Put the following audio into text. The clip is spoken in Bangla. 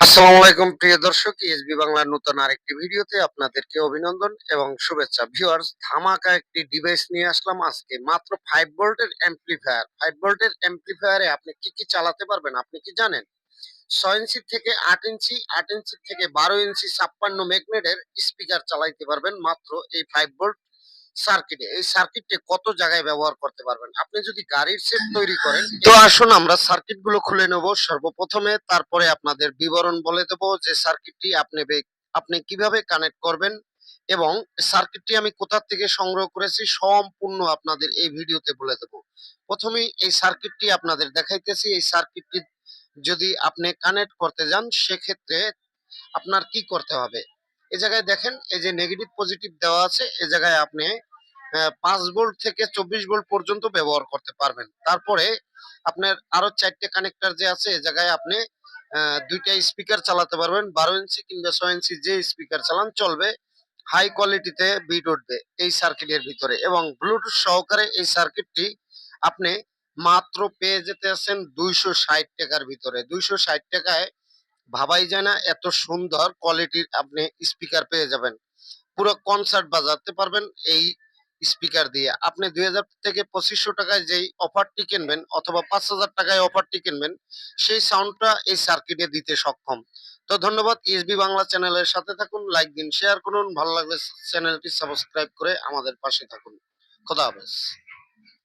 আসসালামু আলাইকুম প্রিয় দর্শক, ইএসবি বাংলার নতুন আরেকটি ভিডিওতে আপনাদেরকে অভিনন্দন এবং শুভেচ্ছা। ভিউয়ার্স, ধামাকা একটি ডিভাইস নিয়ে আসলাম আজকে। মাত্র 5 ভোল্টের অ্যাম্প্লিফায়ার। 5 ভোল্টের অ্যাম্প্লিফায়ারে আপনি কি কি চালাতে পারবেন আপনি কি জানেন? 6 ইঞ্চি থেকে 8 ইঞ্চি, 8 ইঞ্চি থেকে 12 ইঞ্চি 56 ম্যাগনেটের স্পিকার চালাইতে পারবেন মাত্র এই 5 ভোল্ট সার্কিটে। এই সার্কিটে কত জায়গায় ব্যবহার করতে পারবেন? আপনি যদি গাড়ির সেট তৈরি করেন, তো আসুন আমরা সার্কিট গুলো খুলে নেব সর্বপ্রথমে, তারপরে আপনাদের বিবরণ বলে দেব যে সার্কিটটি আপনি কিভাবে কানেক্ট করবেন এবং সার্কিটটি আমি কোথা থেকে সংগ্রহ করেছি সম্পূর্ণ আপনাদের এই ভিডিওতে বলে দেব। প্রথমেই এই সার্কিটটি আপনাদের দেখাইতেছি। এই সার্কিটটি যদি আপনি কানেক্ট করতে যান সেক্ষেত্রে আপনার কি করতে হবে? এই জায়গায় দেখেন, এই যে নেগেটিভ পজিটিভ দেওয়া আছে, এই জায়গায় আপনি 5 ভোল্ট থেকে 24 ভোল্ট পর্যন্ত ব্যবহার করতে পারবেন। তারপরে আপনার আরো 4টে কানেক্টর যে আছে, এই জায়গায় আপনি 2টা স্পিকার চালাতে পারবেন। 12 ইঞ্চি কিংবা 6 ইঞ্চি যে স্পিকার চালান চলবে। হাই কোয়ালিটিতে বিট উঠবে এই সার্কিটের ভিতরে এবং ব্লুটুথ সহকারে এই সার্কিটটি আপনি মাত্র পেয়ে যেতে আছেন 260 টাকার ভিতরে। 260 টাকায় ভাবাই যায় না এত সুন্দর কোয়ালিটির আপনি স্পিকার পেয়ে যাবেন। পুরো কনসার্ট বাজাতে পারবেন এই স্পিকার দিয়ে। আপনি 2000 থেকে 2500 টাকায় যেই অফারটি কিনবেন অথবা 5000 টাকায় অফারটি কিনবেন, সেই সাউন্ডটা এই সার্কিটে দিতে সক্ষম। তো ধন্যবাদ। ইএসবি বাংলা চ্যানেলের সাথে থাকুন, লাইক দিন, শেয়ার করুন, ভালো লাগলে চ্যানেলটি সাবস্ক্রাইব করে আমাদের পাশে থাকুন। খোদা হাফেজ।